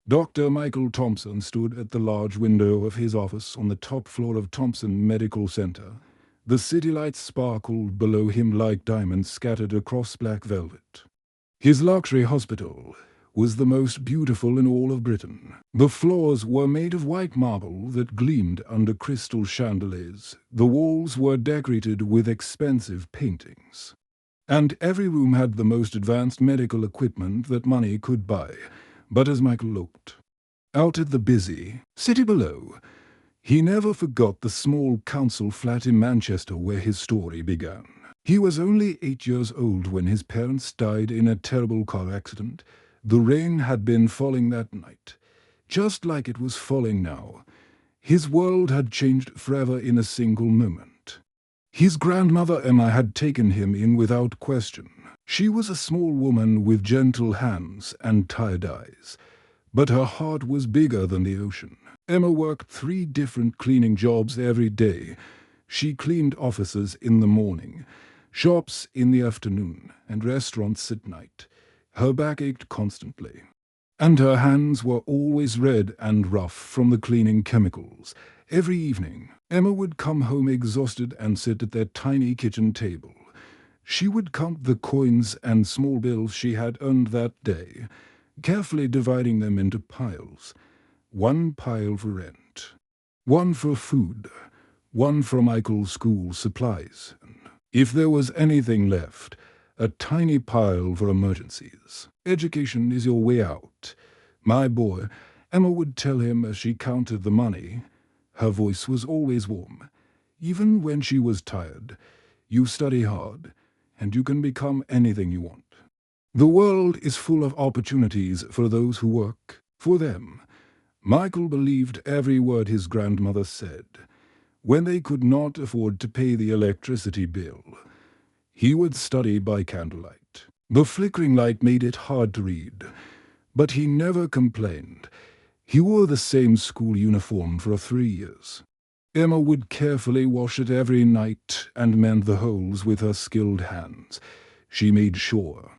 Dr. Michael Thompson stood at the large window of his office on the top floor of Thompson Medical Center. The city lights sparkled below him like diamonds scattered across black velvet. His luxury hospital was the most beautiful in all of Britain. The floors were made of white marble that gleamed under crystal chandeliers. The walls were decorated with expensive paintings. And every room had the most advanced medical equipment that money could buy. But as Michael looked out at the busy city below, he never forgot the small council flat in Manchester where his story began. He was only 8 years old when his parents died in a terrible car accident. The rain had been falling that night, just like it was falling now. His world had changed forever in a single moment. His grandmother Emma had taken him in without question. She was a small woman with gentle hands and tired eyes, but her heart was bigger than the ocean. Emma worked 3 different cleaning jobs every day. She cleaned offices in the morning, shops in the afternoon, and restaurants at night. Her back ached constantly, and her hands were always red and rough from the cleaning chemicals. Every evening, Emma would come home exhausted and sit at their tiny kitchen table. She would count the coins and small bills she had earned that day, carefully dividing them into piles. 1 pile for rent, 1 for food, 1 for Michael's school supplies, and if there was anything left, a tiny pile for emergencies. Education is your way out, my boy, Emma would tell him as she counted the money. Her voice was always warm. Even when she was tired, you study hard, and you can become anything you want. The world is full of opportunities for those who work for them. Michael believed every word his grandmother said. When they could not afford to pay the electricity bill, he would study by candlelight. The flickering light made it hard to read, but he never complained. He wore the same school uniform for 3 years. Emma would carefully wash it every night and mend the holes with her skilled hands. She made sure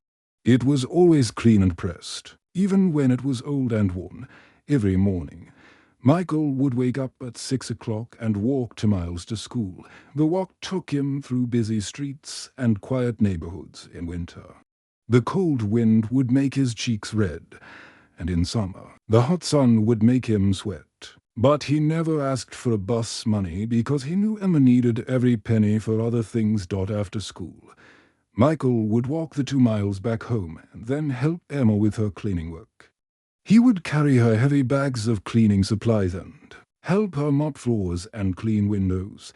it was always clean and pressed, even when it was old and worn. Every morning, Michael would wake up at 6 o'clock and walk 2 miles to school. The walk took him through busy streets and quiet neighborhoods in winter. The cold wind would make his cheeks red, and in summer, the hot sun would make him sweat. But he never asked for bus money because he knew Emma needed every penny for other things after school. Michael would walk the 2 miles back home and then help Emma with her cleaning work. He would carry her heavy bags of cleaning supplies and help her mop floors and clean windows.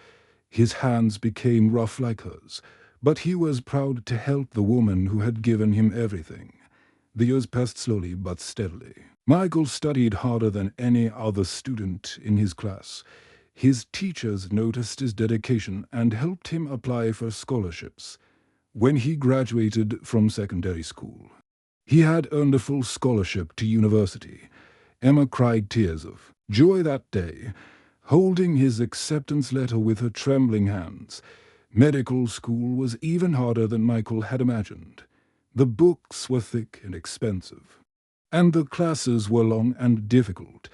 His hands became rough like hers, but he was proud to help the woman who had given him everything. The years passed slowly but steadily. Michael studied harder than any other student in his class. His teachers noticed his dedication and helped him apply for scholarships. When he graduated from secondary school, he had earned a full scholarship to university. Emma cried tears of joy that day, holding his acceptance letter with her trembling hands. Medical school was even harder than Michael had imagined. The books were thick and expensive, and the classes were long and difficult.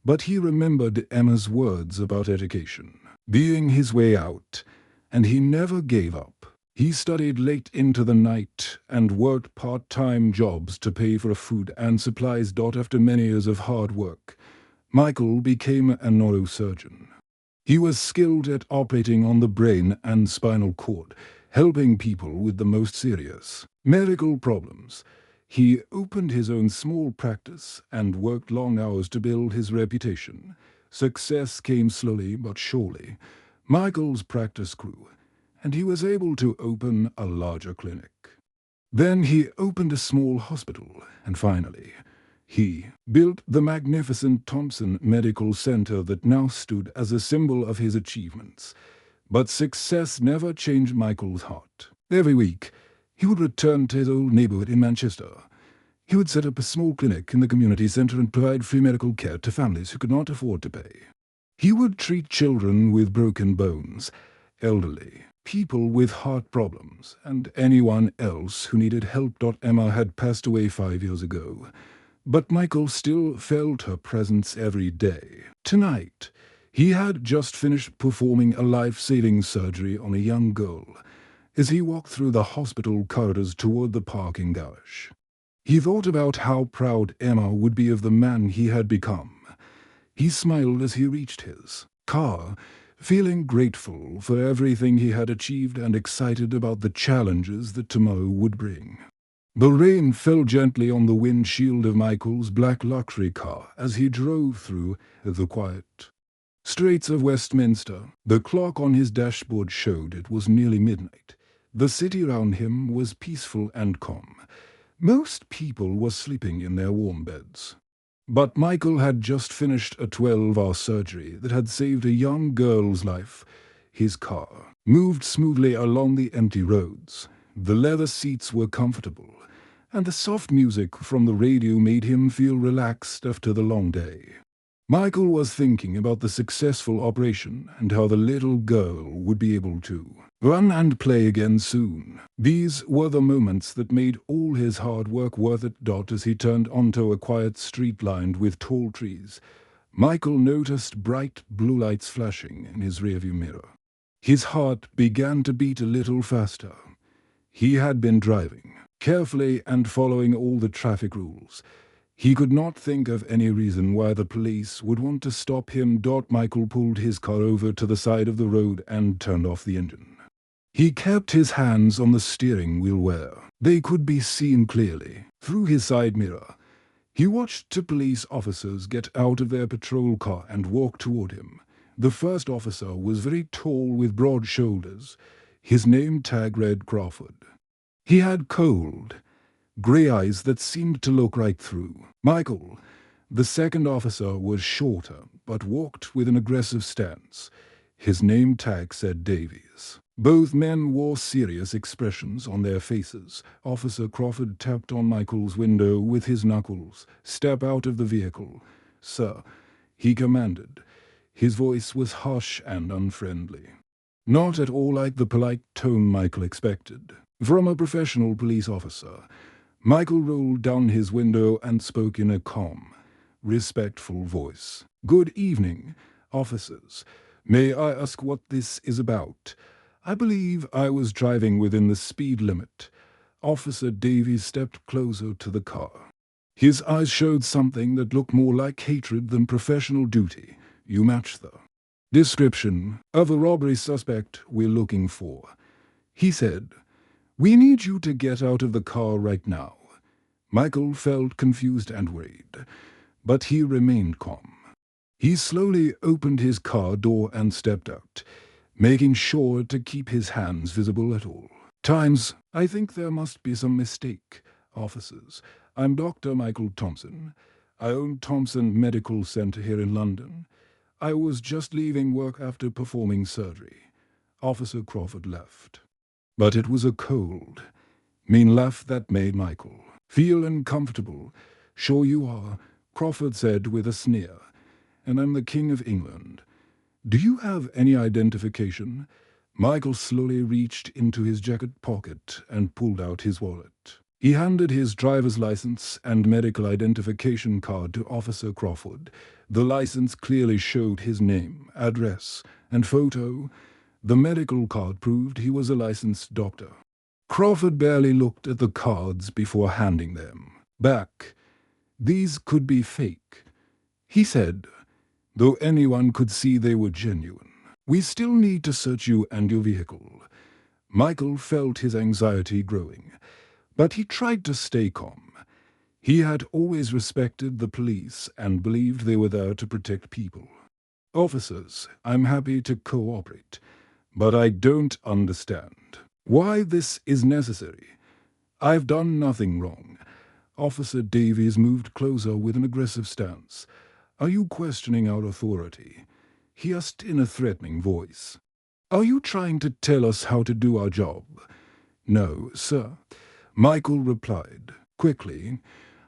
But he remembered Emma's words about education being his way out, and he never gave up. He studied late into the night and worked part-time jobs to pay for food and supplies. After many years of hard work, Michael became a neurosurgeon. He was skilled at operating on the brain and spinal cord, helping people with the most serious medical problems. He opened his own small practice and worked long hours to build his reputation. Success came slowly but surely. Michael's practice grew, and he was able to open a larger clinic. Then he opened a small hospital, and finally, he built the magnificent Thompson Medical Center that now stood as a symbol of his achievements. But success never changed Michael's heart. Every week, he would return to his old neighborhood in Manchester. He would set up a small clinic in the community center and provide free medical care to families who could not afford to pay. He would treat children with broken bones, elderly, people with heart problems, and anyone else who needed help. Emma had passed away 5 years ago, But Michael still felt her presence every day. Tonight, he had just finished performing a life-saving surgery on a young girl as he walked through the hospital corridors toward the parking garage. He thought about how proud Emma would be of the man he had become. He smiled as he reached his car, feeling grateful for everything he had achieved and excited about the challenges that tomorrow would bring. The rain fell gently on the windshield of Michael's black luxury car as he drove through the quiet streets of Westminster. The clock on his dashboard showed it was nearly midnight. The city around him was peaceful and calm. Most people were sleeping in their warm beds. But Michael had just finished a 12-hour surgery that had saved a young girl's life. His car moved smoothly along the empty roads. The leather seats were comfortable, and the soft music from the radio made him feel relaxed after the long day. Michael was thinking about the successful operation and how the little girl would be able to run and play again soon. These were the moments that made all his hard work worth it. As he turned onto a quiet street lined with tall trees, Michael noticed bright blue lights flashing in his rearview mirror. His heart began to beat a little faster. He had been driving carefully and following all the traffic rules. He could not think of any reason why the police would want to stop him. Michael pulled his car over to the side of the road and turned off the engine. He kept his hands on the steering wheel where they could be seen clearly through his side mirror. He watched two police officers get out of their patrol car and walk toward him. The first officer was very tall with broad shoulders. His name tag read Crawford. He had cold, grey eyes that seemed to look right through Michael. The second officer was shorter, but walked with an aggressive stance. His name tag said Davies. Both men wore serious expressions on their faces. Officer Crawford tapped on Michael's window with his knuckles. "Step out of the vehicle, sir," he commanded. His voice was harsh and unfriendly. Not at all like the polite tone Michael expected from a professional police officer. Michael rolled down his window and spoke in a calm, respectful voice. "Good evening, officers. May I ask what this is about? I believe I was driving within the speed limit." Officer Davies stepped closer to the car. His eyes showed something that looked more like hatred than professional duty. "You match the description of a robbery suspect we're looking for," he said. "We need you to get out of the car right now." Michael felt confused and worried, but he remained calm. He slowly opened his car door and stepped out, making sure to keep his hands visible at all times. "I think there must be some mistake, officers. I'm Dr. Michael Thompson. I own Thompson Medical Center here in London. I was just leaving work after performing surgery." Officer Crawford left. But it was a cold, mean laugh that made Michael feel uncomfortable. "Sure you are," Crawford said with a sneer. "And I'm the King of England. Do you have any identification?" Michael slowly reached into his jacket pocket and pulled out his wallet. He handed his driver's license and medical identification card to Officer Crawford. The license clearly showed his name, address, and photo. The medical card proved he was a licensed doctor. Crawford barely looked at the cards before handing them back. "These could be fake," he said, "though anyone could see they were genuine. We still need to search you and your vehicle." Michael felt his anxiety growing, but he tried to stay calm. He had always respected the police and believed they were there to protect people. "Officers, I'm happy to cooperate, but I don't understand why this is necessary. I've done nothing wrong." Officer Davies moved closer with an aggressive stance. "Are you questioning our authority?" he asked in a threatening voice. "Are you trying to tell us how to do our job?" "No, sir," Michael replied quickly.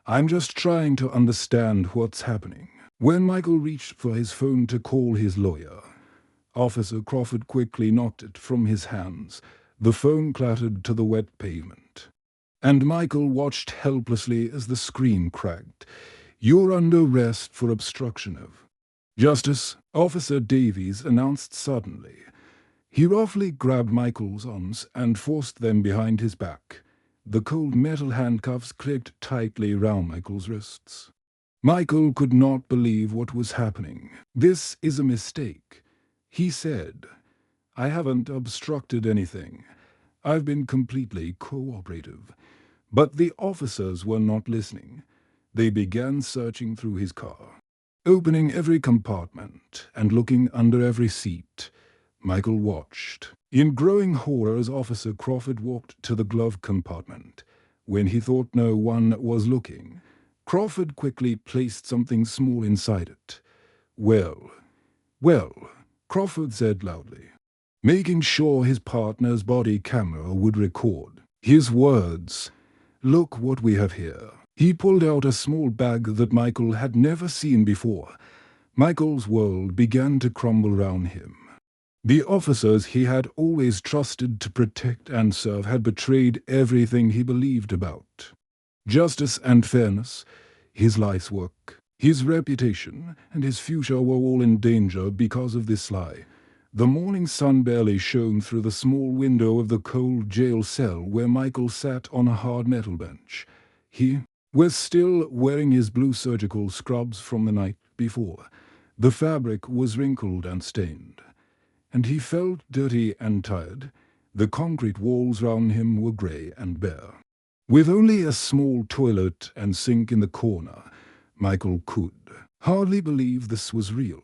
"I'm just trying to understand what's happening." When Michael reached for his phone to call his lawyer, Officer Crawford quickly knocked it from his hands. The phone clattered to the wet pavement. and Michael watched helplessly as the screen cracked. "You're under arrest for obstruction of justice," Officer Davies announced suddenly. He roughly grabbed Michael's arms and forced them behind his back. The cold metal handcuffs clicked tightly round Michael's wrists. Michael could not believe what was happening. "This is a mistake," he said. "I haven't obstructed anything. I've been completely cooperative." But the officers were not listening. They began searching through his car, opening every compartment and looking under every seat. Michael watched. In growing horror as Officer Crawford walked to the glove compartment. When he thought no one was looking, Crawford quickly placed something small inside it. Well, Crawford said loudly, making sure his partner's body camera would record his words. "Look what we have here." He pulled out a small bag that Michael had never seen before. Michael's world began to crumble around him. The officers he had always trusted to protect and serve had betrayed everything he believed about justice and fairness. His life's work, his reputation, and his future were all in danger because of this lie. The morning sun barely shone through the small window of the cold jail cell where Michael sat on a hard metal bench. He was still wearing his blue surgical scrubs from the night before. The fabric was wrinkled and stained, and he felt dirty and tired. The concrete walls round him were grey and bare. With only a small toilet and sink in the corner, Michael could hardly believe this was real.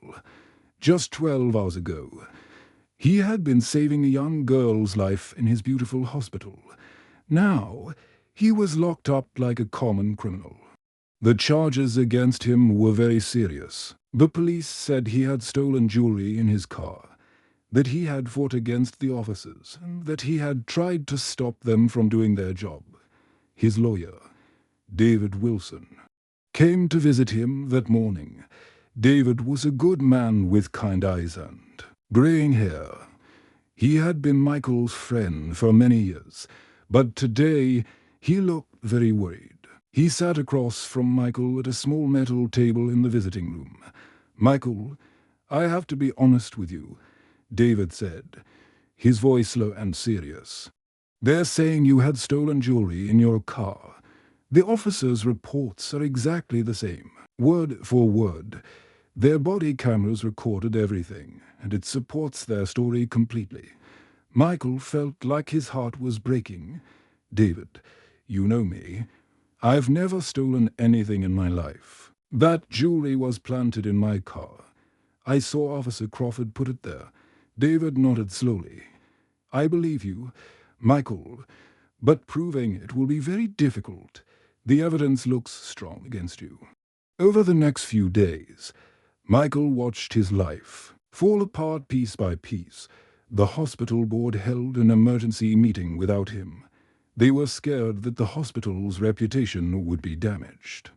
Just 12 hours ago, he had been saving a young girl's life in his beautiful hospital. Now, he was locked up like a common criminal. The charges against him were very serious. The police said he had stolen jewelry in his car, that he had fought against the officers, and that he had tried to stop them from doing their job. His lawyer, David Wilson, came to visit him that morning. David was a good man with kind eyes and graying hair. He had been Michael's friend for many years, but today he looked very worried. He sat across from Michael at a small metal table in the visiting room. "Michael, I have to be honest with you," David said, his voice low and serious. "They're saying you had stolen jewelry in your car. The officers' reports are exactly the same, word for word. Their body cameras recorded everything, and it supports their story completely." Michael felt like his heart was breaking. "David, you know me. I've never stolen anything in my life. That jewelry was planted in my car. I saw Officer Crawford put it there." David nodded slowly. "I believe you, Michael, but proving it will be very difficult. The evidence looks strong against you." Over the next few days, Michael watched his life fall apart piece by piece. The hospital board held an emergency meeting without him. They were scared that the hospital's reputation would be damaged.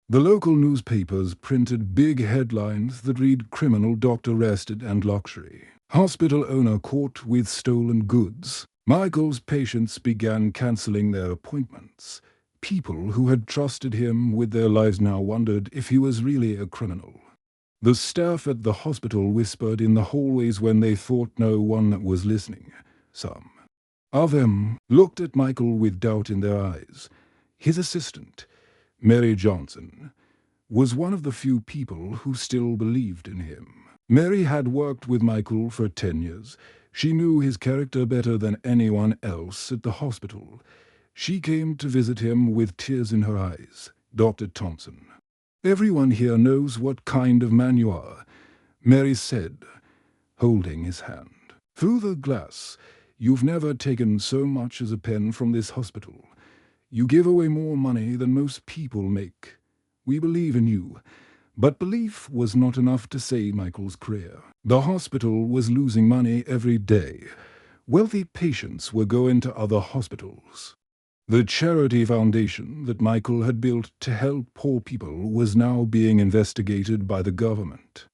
The local newspapers printed big headlines that read "Criminal Doctor Arrested and Luxury. Hospital owner caught with stolen goods." Michael's patients began cancelling their appointments. People who had trusted him with their lives now wondered if he was really a criminal. The staff at the hospital whispered in the hallways when they thought no one was listening. Some of them looked at Michael with doubt in their eyes. His assistant, Mary Johnson, was one of the few people who still believed in him. Mary had worked with Michael for 10 years. She knew his character better than anyone else at the hospital. She came to visit him with tears in her eyes. "Dr. Thompson, everyone here knows what kind of man you are," Mary said, holding his hand. "Through the glass, you've never taken so much as a pen from this hospital. You give away more money than most people make. We believe in you." But belief was not enough to save Michael's career. The hospital was losing money every day. Wealthy patients were going to other hospitals. The charity foundation that Michael had built to help poor people was now being investigated by the government.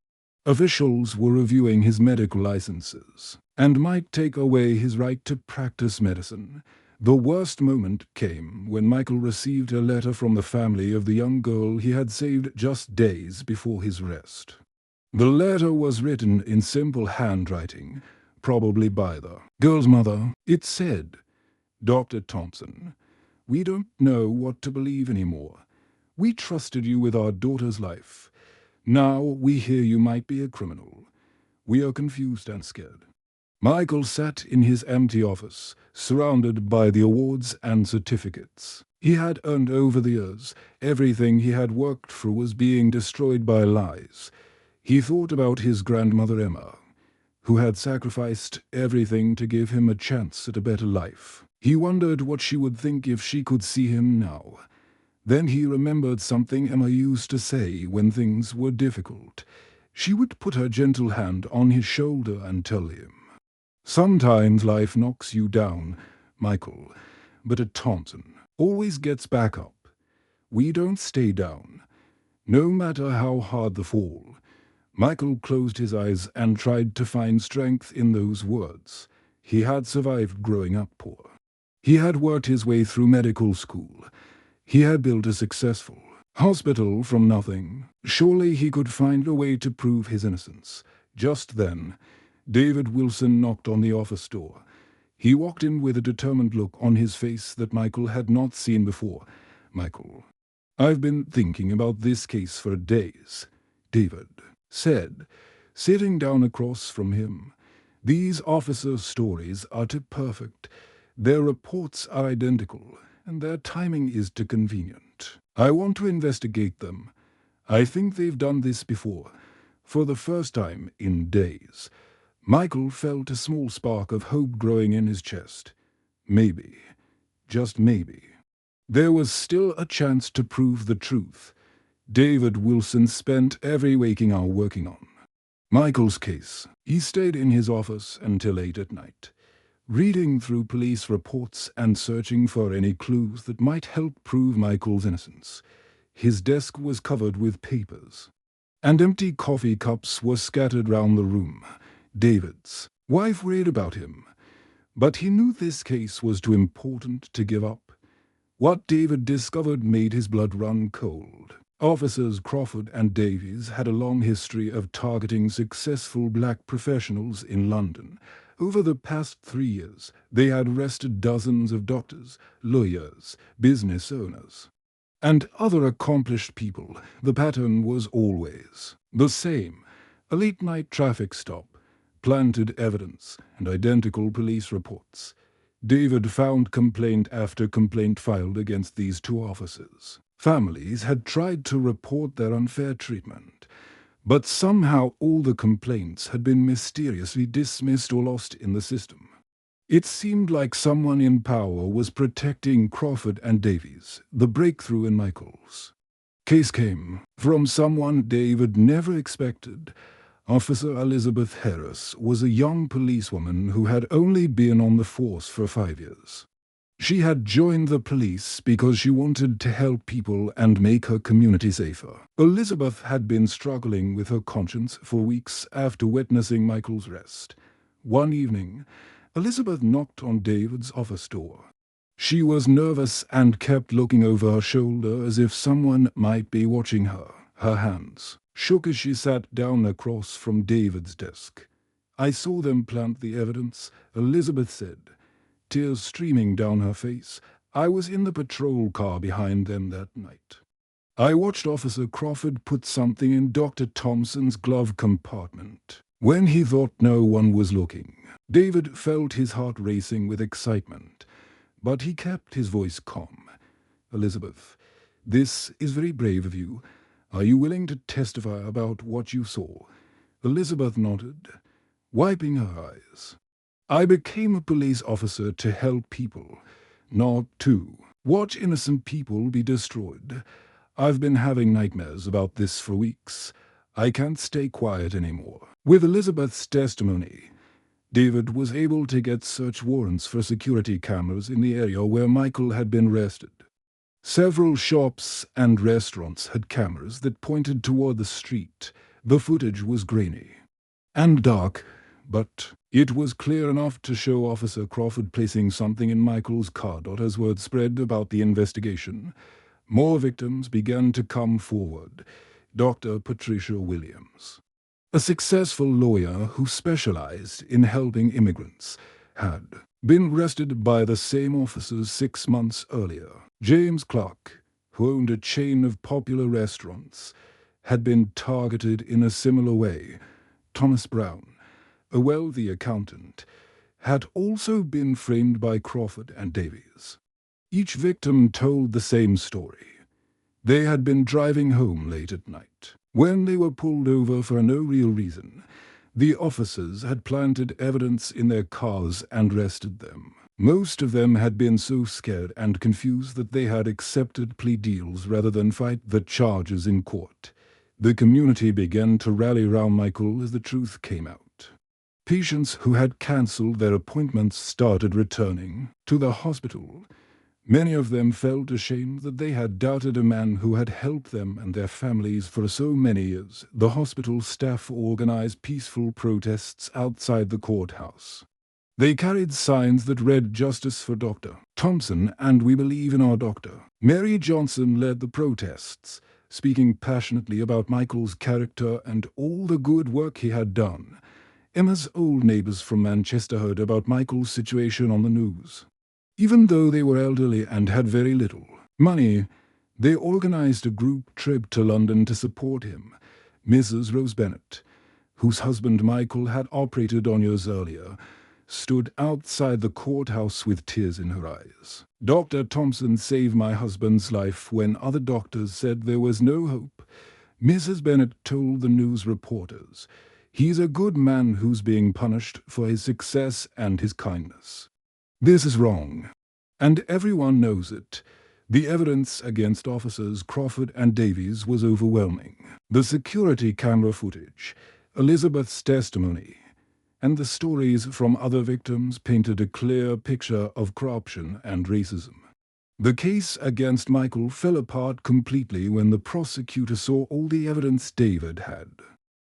Officials were reviewing his medical licenses and might take away his right to practice medicine. The worst moment came when Michael received a letter from the family of the young girl he had saved just days before his arrest. The letter was written in simple handwriting, probably by the girl's mother. It said, "Dr. Thompson, we don't know what to believe anymore. We trusted you with our daughter's life. Now we hear you might be a criminal. We are confused and scared." Michael sat in his empty office, surrounded by the awards and certificates he had earned over the years. Everything he had worked for was being destroyed by lies. He thought about his grandmother Emma, who had sacrificed everything to give him a chance at a better life. He wondered what she would think if she could see him now. Then he remembered something Emma used to say when things were difficult. She would put her gentle hand on his shoulder and tell him, "Sometimes life knocks you down, Michael, but a Thompson always gets back up. We don't stay down, no matter how hard the fall." Michael closed his eyes and tried to find strength in those words. He had survived growing up poor. He had worked his way through medical school. He had built a successful hospital from nothing. Surely he could find a way to prove his innocence. Just then, David Wilson knocked on the office door. He walked in with a determined look on his face that Michael had not seen before. "Michael, I've been thinking about this case for days," David said, sitting down across from him. "These officers' stories are too perfect. Their reports are identical, and their timing is too convenient. I want to investigate them. I think they've done this before, for the first time in days." Michael felt a small spark of hope growing in his chest. Maybe, just maybe, there was still a chance to prove the truth David Wilson spent every waking hour working on. Michael's case. He stayed in his office until late at night, reading through police reports and searching for any clues that might help prove Michael's innocence. His desk was covered with papers, and empty coffee cups were scattered round the room. David's wife worried about him, but he knew this case was too important to give up. What David discovered made his blood run cold. Officers Crawford and Davies had a long history of targeting successful black professionals in London. Over the past 3 years, they had arrested dozens of doctors, lawyers, business owners, and other accomplished people. The pattern was always the same: a late-night traffic stop, planted evidence, and identical police reports. David found complaint after complaint filed against these two officers. Families had tried to report their unfair treatment, but somehow all the complaints had been mysteriously dismissed or lost in the system. It seemed like someone in power was protecting Crawford and Davies. The breakthrough in Michael's case came from someone David never expected. Officer Elizabeth Harris was a young policewoman who had only been on the force for 5 years. She had joined the police because she wanted to help people and make her community safer. Elizabeth had been struggling with her conscience for weeks after witnessing Michael's arrest. One evening, Elizabeth knocked on David's office door. She was nervous and kept looking over her shoulder as if someone might be watching her. Her hands shook as she sat down across from David's desk. "I saw them plant the evidence," Elizabeth said, tears streaming down her face. "I was in the patrol car behind them that night. I watched Officer Crawford put something in Dr. Thompson's glove compartment when he thought no one was looking." David felt his heart racing with excitement, but he kept his voice calm. "Elizabeth, this is very brave of you. Are you willing to testify about what you saw?" Elizabeth nodded, wiping her eyes. "I became a police officer to help people, not to watch innocent people be destroyed. I've been having nightmares about this for weeks. I can't stay quiet anymore." With Elizabeth's testimony, David was able to get search warrants for security cameras in the area where Michael had been arrested. Several shops and restaurants had cameras that pointed toward the street. The footage was grainy and dark, but it was clear enough to show Officer Crawford placing something in Michael's car. As word spread about the investigation, more victims began to come forward. Dr. Patricia Williams, a successful lawyer who specialized in helping immigrants, had been arrested by the same officers 6 months earlier. James Clark, who owned a chain of popular restaurants, had been targeted in a similar way. Thomas Brown, a wealthy accountant, had also been framed by Crawford and Davies. Each victim told the same story. They had been driving home late at night. When they were pulled over for no real reason, the officers had planted evidence in their cars and arrested them. Most of them had been so scared and confused that they had accepted plea deals rather than fight the charges in court. The community began to rally around Michael as the truth came out. Patients who had cancelled their appointments started returning to the hospital. Many of them felt ashamed that they had doubted a man who had helped them and their families for so many years. The hospital staff organized peaceful protests outside the courthouse. They carried signs that read "Justice for Dr. Thompson" and "We believe in our doctor." Mary Johnson led the protests, speaking passionately about Michael's character and all the good work he had done. Emma's old neighbors from Manchester heard about Michael's situation on the news. Even though they were elderly and had very little money, they organized a group trip to London to support him. Mrs. Rose Bennett, whose husband Michael had operated on years earlier, stood outside the courthouse with tears in her eyes. "Dr. Thompson saved my husband's life when other doctors said there was no hope," Mrs. Bennett told the news reporters. "He's a good man who's being punished for his success and his kindness. This is wrong, and everyone knows it." The evidence against officers Crawford and Davies was overwhelming. The security camera footage, Elizabeth's testimony, and the stories from other victims painted a clear picture of corruption and racism. The case against Michael fell apart completely when the prosecutor saw all the evidence David had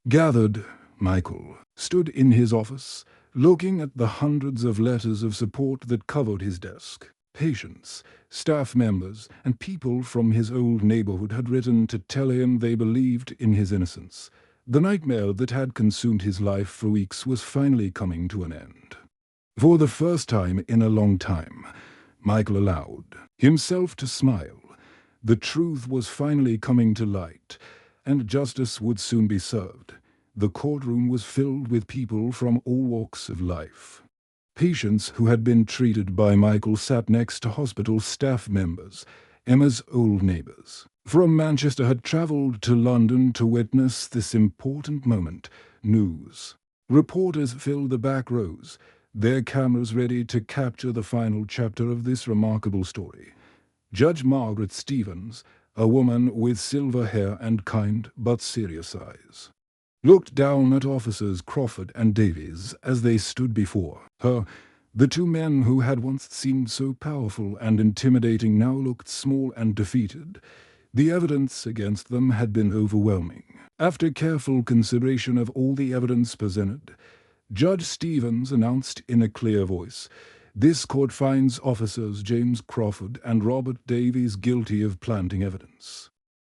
gathered. Michael stood in his office, looking at the hundreds of letters of support that covered his desk. Patients, staff members, and people from his old neighborhood had written to tell him they believed in his innocence. The nightmare that had consumed his life for weeks was finally coming to an end. For the first time in a long time, Michael allowed himself to smile. The truth was finally coming to light, and justice would soon be served. The courtroom was filled with people from all walks of life. Patients who had been treated by Michael sat next to hospital staff members. Emma's old neighbors from Manchester had travelled to London to witness this important moment. News reporters filled the back rows, their cameras ready to capture the final chapter of this remarkable story. Judge Margaret Stevens, a woman with silver hair and kind but serious eyes, looked down at officers Crawford and Davies as they stood before her. The two men who had once seemed so powerful and intimidating now looked small and defeated. The evidence against them had been overwhelming. After careful consideration of all the evidence presented, Judge Stevens announced in a clear voice, "This court finds officers James Crawford and Robert Davies guilty of planting evidence,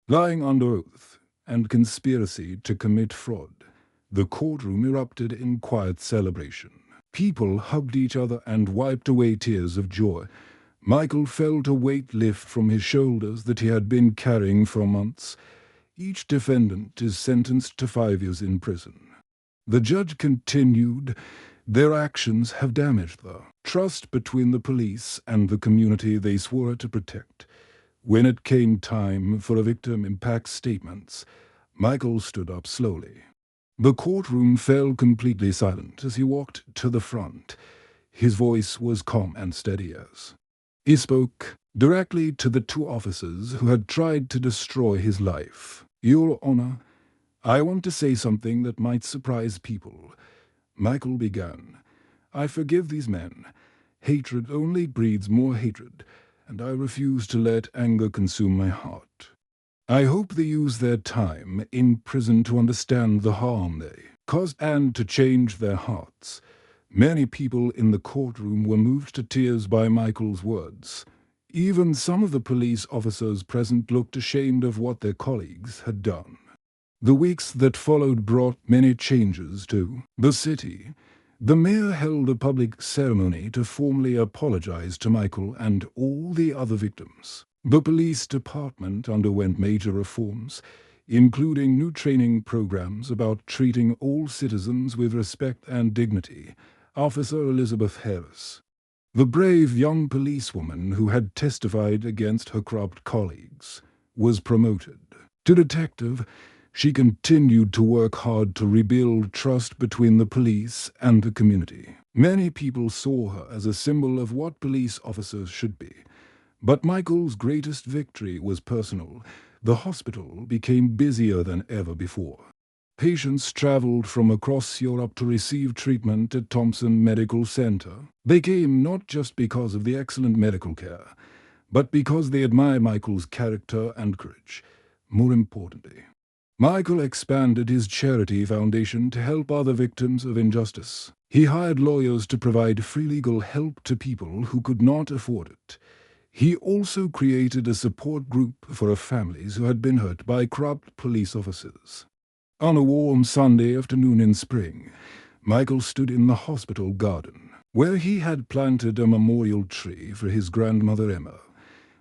lying under oath, and conspiracy to commit fraud." The courtroom erupted in quiet celebration. People hugged each other and wiped away tears of joy. Michael felt a weight lift from his shoulders that he had been carrying for months. Each defendant is sentenced to 5 years in prison. The judge continued, "Their actions have damaged the trust between the police and the community they swore to protect." When it came time for a victim impact statements, Michael stood up slowly. The courtroom fell completely silent as he walked to the front. His voice was calm and steady as he spoke directly to the two officers who had tried to destroy his life. "Your Honor, I want to say something that might surprise people," Michael began. "I forgive these men. Hatred only breeds more hatred, and I refuse to let anger consume my heart. I hope they use their time in prison to understand the harm they and to change their hearts. Many people in the courtroom were moved to tears by Michael's words. Even some of the police officers present looked ashamed of what their colleagues had done. The weeks that followed brought many changes to the city. The mayor held a public ceremony to formally apologize to Michael and all the other victims. The police department underwent major reforms, including new training programs about treating all citizens with respect and dignity. Officer Elizabeth Harris, the brave young policewoman who had testified against her corrupt colleagues, was promoted to detective. She continued to work hard to rebuild trust between the police and the community. Many people saw her as a symbol of what police officers should be. But Michael's greatest victory was personal. The hospital became busier than ever before. Patients traveled from across Europe to receive treatment at Thompson Medical Center. They came not just because of the excellent medical care, but because they admire Michael's character and courage. More importantly, Michael expanded his charity foundation to help other victims of injustice. He hired lawyers to provide free legal help to people who could not afford it. He also created a support group for families who had been hurt by corrupt police officers. On a warm Sunday afternoon in spring, Michael stood in the hospital garden, where he had planted a memorial tree for his grandmother Emma.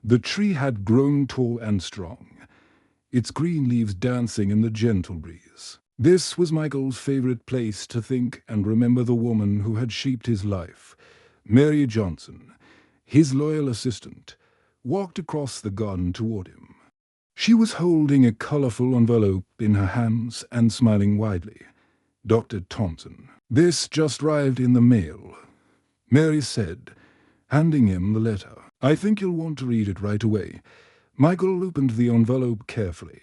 The tree had grown tall and strong, its green leaves dancing in the gentle breeze. This was Michael's favorite place to think and remember the woman who had shaped his life. Mary Johnson, his loyal assistant, walked across the garden toward him. She was holding a colorful envelope in her hands and smiling widely. "Dr. Thompson, this just arrived in the mail," Mary said, handing him the letter. "I think you'll want to read it right away." Michael opened the envelope carefully.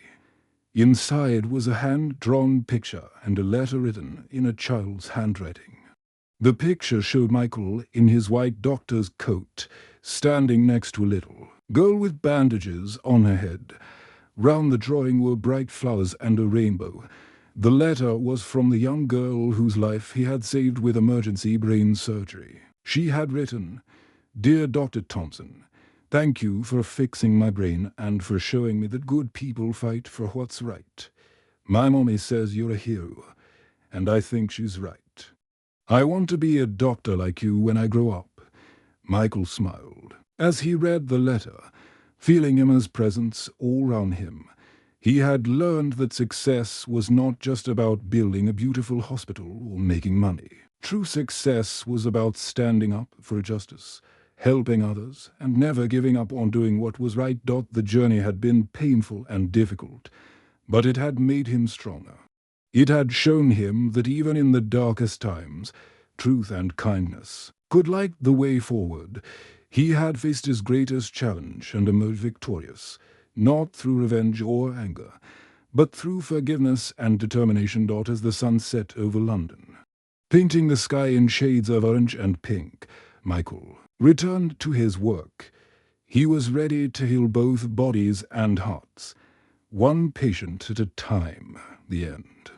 Inside was a hand-drawn picture and a letter written in a child's handwriting. The picture showed Michael in his white doctor's coat, standing next to a little girl with bandages on her head. Round the drawing were bright flowers and a rainbow. The letter was from the young girl whose life he had saved with emergency brain surgery. She had written, "Dear Dr. Thompson, thank you for fixing my brain and for showing me that good people fight for what's right. My mommy says you're a hero, and I think she's right. I want to be a doctor like you when I grow up." Michael smiled as he read the letter, feeling Emma's presence all round him. He had learned that success was not just about building a beautiful hospital or making money. True success was about standing up for justice, helping others, and never giving up on doing what was right. The journey had been painful and difficult, but it had made him stronger. It had shown him that even in the darkest times, truth and kindness could light the way forward. He had faced his greatest challenge and emerged victorious, not through revenge or anger, but through forgiveness and determination. As the sun set over London, painting the sky in shades of orange and pink, Michael returned to his work. He was ready to heal both bodies and hearts, one patient at a time. The end.